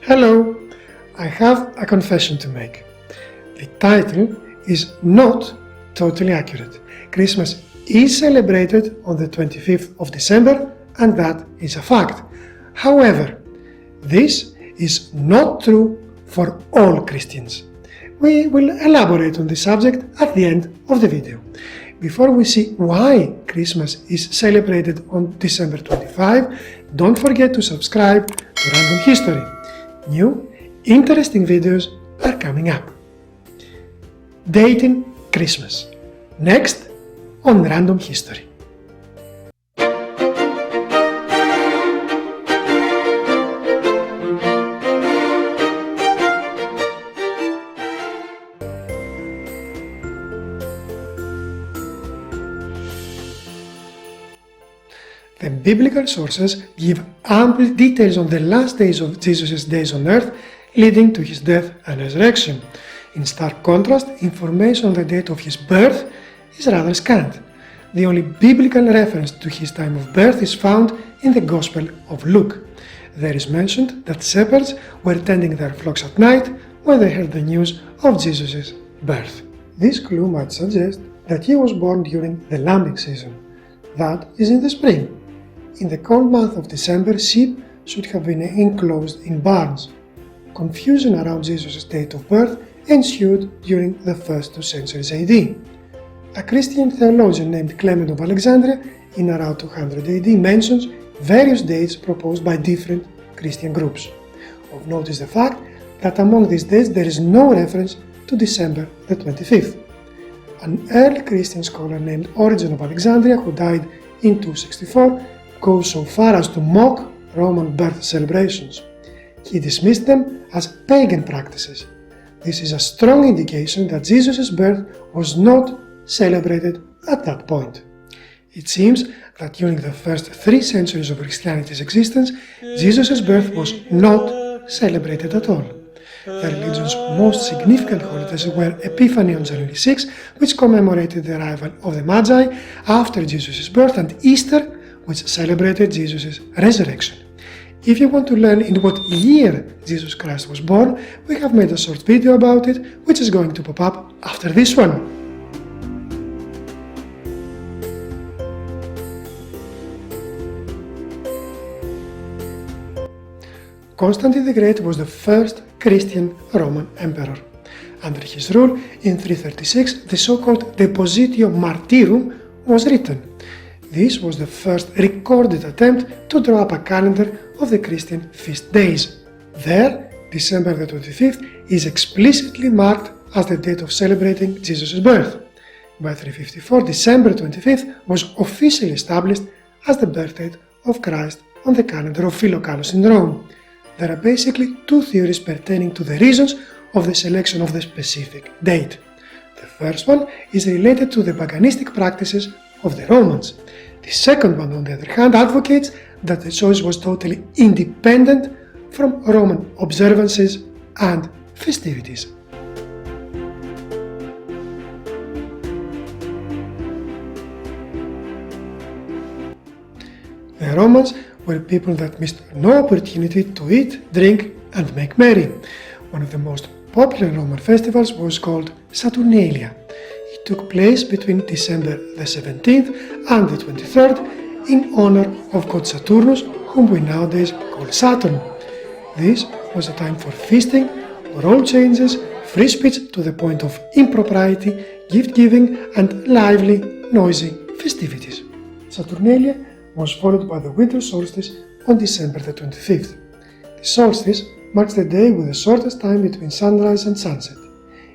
Hello, I have a confession to make. The title is not totally accurate. Christmas is celebrated on the 25th of December, and that is a fact. However, this is not true for all Christians. We will elaborate on the subject at the end of the video. Before we see why Christmas is celebrated on December 25, don't forget to subscribe to Random History. New, interesting videos are coming up. Dating Christmas. Next on Random History. The biblical sources give ample details on the last days of Jesus' days on earth, leading to his death and resurrection. In stark contrast, information on the date of his birth is rather scant. The only biblical reference to his time of birth is found in the Gospel of Luke. There is mentioned that shepherds were tending their flocks at night when they heard the news of Jesus' birth. This clue might suggest that he was born during the lambing season. That is in the spring. In the cold month of December, sheep should have been enclosed in barns. Confusion around Jesus' date of birth ensued during the first 2 centuries AD. A Christian theologian named Clement of Alexandria, in around 200 AD, mentions various dates proposed by different Christian groups. Of note is the fact that among these dates there is no reference to December the 25th. An early Christian scholar named Origen of Alexandria, who died in 264, goes so far as to mock Roman birth celebrations. He dismissed them as pagan practices. This is a strong indication that Jesus' birth was not celebrated at that point. It seems that during the first 3 centuries of Christianity's existence, Jesus' birth was not celebrated at all. The religion's most significant holidays were Epiphany on January 6, which commemorated the arrival of the Magi after Jesus' birth, and Easter, which celebrated Jesus' resurrection. If you want to learn in what year Jesus Christ was born, we have made a short video about it, which is going to pop up after this one. Constantine the Great was the first Christian Roman emperor. Under his rule, in 336, the so-called Depositio Martyrum was written. This was the first recorded attempt to draw up a calendar of the Christian feast days. There, December the 25th is explicitly marked as the date of celebrating Jesus' birth. By 354, December 25th was officially established as the birth date of Christ on the calendar of Philokalos in Rome. There are basically 2 theories pertaining to the reasons of the selection of the specific date. The first one is related to the paganistic practices of the Romans. The second one, on the other hand, advocates that the choice was totally independent from Roman observances and festivities. The Romans were people that missed no opportunity to eat, drink, and make merry. One of the most popular Roman festivals was called Saturnalia. It took place between December the 17th and the 23rd in honor of god Saturnus, whom we nowadays call Saturn. This was a time for feasting, role changes, free speech to the point of impropriety, gift-giving, and lively, noisy festivities. Saturnalia was followed by the winter solstice on December the 25th. The solstice marks the day with the shortest time between sunrise and sunset.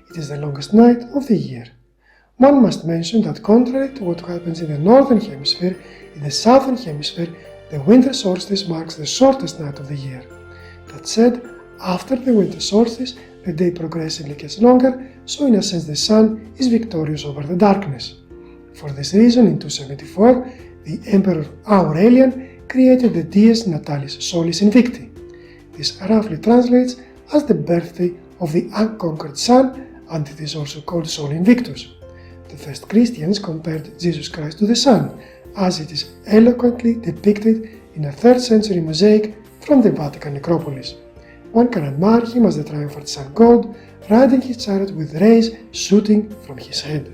It is the longest night of the year. One must mention that contrary to what happens in the northern hemisphere, in the southern hemisphere, the winter solstice marks the shortest night of the year. That said, after the winter solstice, the day progressively gets longer, so in a sense the sun is victorious over the darkness. For this reason, in 274, the Emperor Aurelian created the Dies Natalis Solis Invicti. This roughly translates as the birthday of the unconquered sun, and it is also called Sol Invictus. The first Christians compared Jesus Christ to the sun, as it is eloquently depicted in a 3rd century mosaic from the Vatican necropolis. One can admire him as the triumphant sun god, riding his chariot with rays shooting from his head.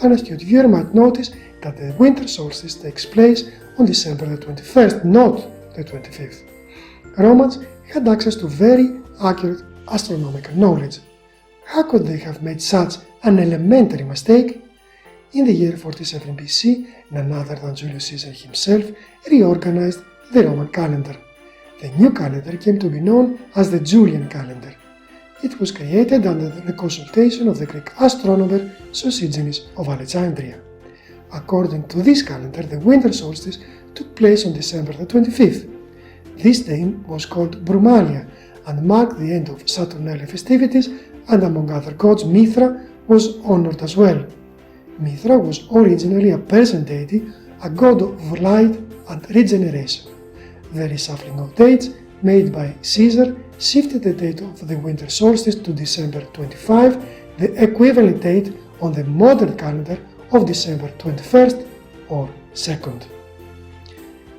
An astute viewer might notice that the winter solstice takes place on December the 21st, not the 25th. Romans had access to very accurate astronomical knowledge. How could they have made such an elementary mistake? In the year 47 BC, none other than Julius Caesar himself reorganized the Roman calendar. The new calendar came to be known as the Julian calendar. It was created under the consultation of the Greek astronomer Sosigenes of Alexandria. According to this calendar, the winter solstice took place on December the 25th. This day was called Brumalia and marked the end of Saturnalia festivities, and among other gods Mithra was honored as well. Mithra was originally a Persian deity, a god of light and regeneration. The reshuffling of dates made by Caesar shifted the date of the winter solstice to December 25, the equivalent date on the modern calendar of December 21st or 2nd.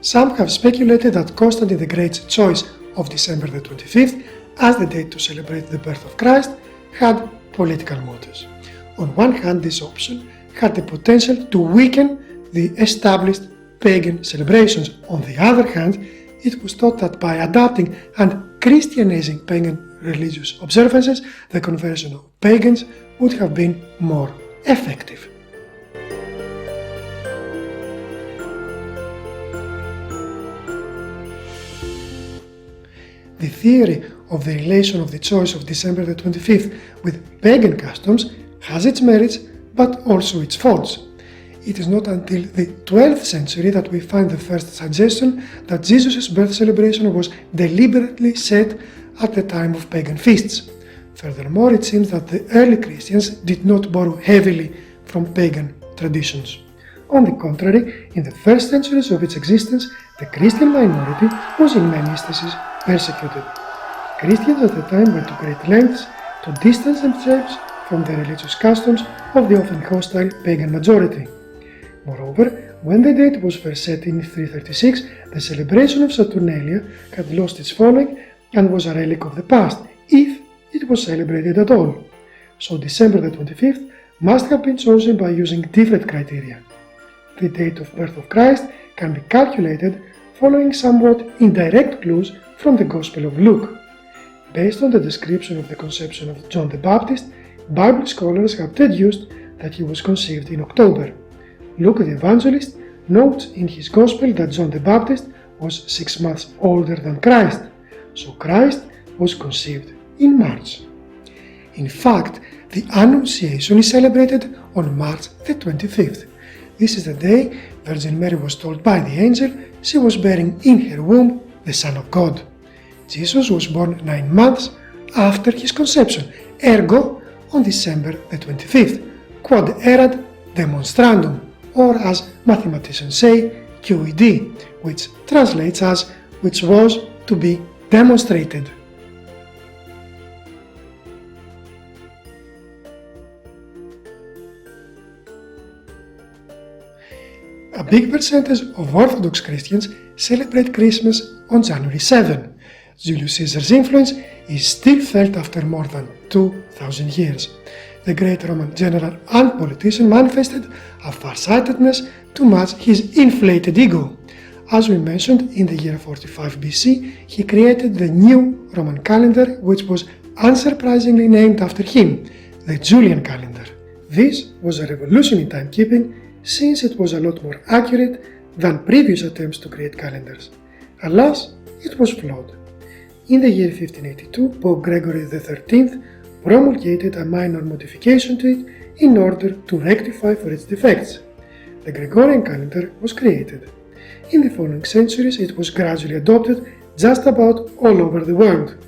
Some have speculated that Constantine the Great's choice of December the 25th as the date to celebrate the birth of Christ had political motives. On one hand, this option had the potential to weaken the established pagan celebrations. On the other hand, it was thought that by adapting and Christianizing pagan religious observances, the conversion of pagans would have been more effective. The theory of the relation of the choice of December the 25th with pagan customs has its merits but also its faults. It is not until the 12th century that we find the first suggestion that Jesus' birth celebration was deliberately set at the time of pagan feasts. Furthermore, it seems that the early Christians did not borrow heavily from pagan traditions. On the contrary, in the first centuries of its existence, the Christian minority was in many instances persecuted. Christians at the time went to great lengths to distance themselves from the religious customs of the often hostile pagan majority. Moreover, when the date was first set in 336, the celebration of Saturnalia had lost its following and was a relic of the past, if it was celebrated at all. So December the 25th must have been chosen by using different criteria. The date of birth of Christ can be calculated following somewhat indirect clues from the Gospel of Luke. Based on the description of the conception of John the Baptist, Bible scholars have deduced that he was conceived in October. Luke the Evangelist notes in his Gospel that John the Baptist was 6 months older than Christ, so Christ was conceived in March. In fact, the Annunciation is celebrated on March the 25th. This is the day Virgin Mary was told by the angel she was bearing in her womb the Son of God. Jesus was born 9 months after his conception, ergo on December the 25th, quod erat demonstrandum, or as mathematicians say, QED, which translates as which was to be demonstrated. A big percentage of Orthodox Christians celebrate Christmas on January 7. Julius Caesar's influence is still felt after more than 2,000 years. The great Roman general and politician manifested a farsightedness to match his inflated ego. As we mentioned, in the year 45 BC, he created the new Roman calendar, which was unsurprisingly named after him, the Julian calendar. This was a revolution in timekeeping, since it was a lot more accurate than previous attempts to create calendars. Alas, it was flawed. In the year 1582, Pope Gregory XIII promulgated a minor modification to it in order to rectify for its defects. The Gregorian calendar was created. In the following centuries, it was gradually adopted just about all over the world.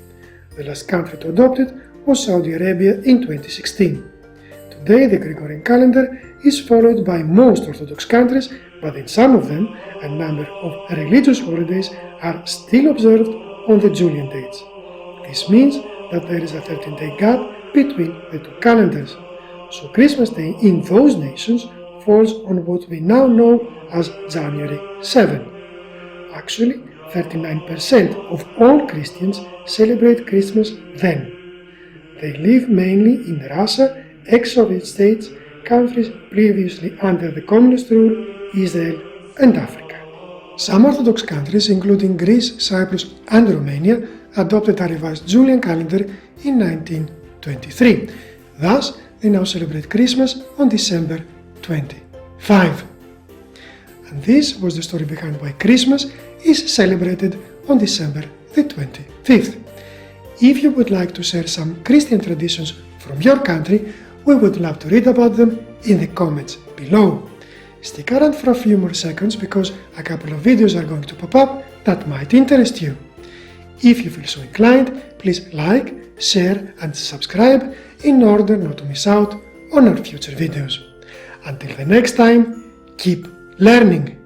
The last country to adopt it was Saudi Arabia in 2016. Today, the Gregorian calendar is followed by most Orthodox countries, but in some of them, a number of religious holidays are still observed on the Julian dates. This means that there is a 13-day gap between the two calendars, so Christmas Day in those nations falls on what we now know as January 7. Actually, 39% of all Christians celebrate Christmas then. They live mainly in Russia, ex-Soviet states, countries previously under the communist rule, Israel and Africa. Some Orthodox countries, including Greece, Cyprus and Romania, adopted a revised Julian calendar in 1923. Thus, they now celebrate Christmas on December 25. And this was the story behind why Christmas is celebrated on December the 25th. If you would like to share some Christian traditions from your country, we would love to read about them in the comments below. Stick around for a few more seconds because a couple of videos are going to pop up that might interest you. If you feel so inclined, please like, share and subscribe in order not to miss out on our future videos. Until the next time, keep learning!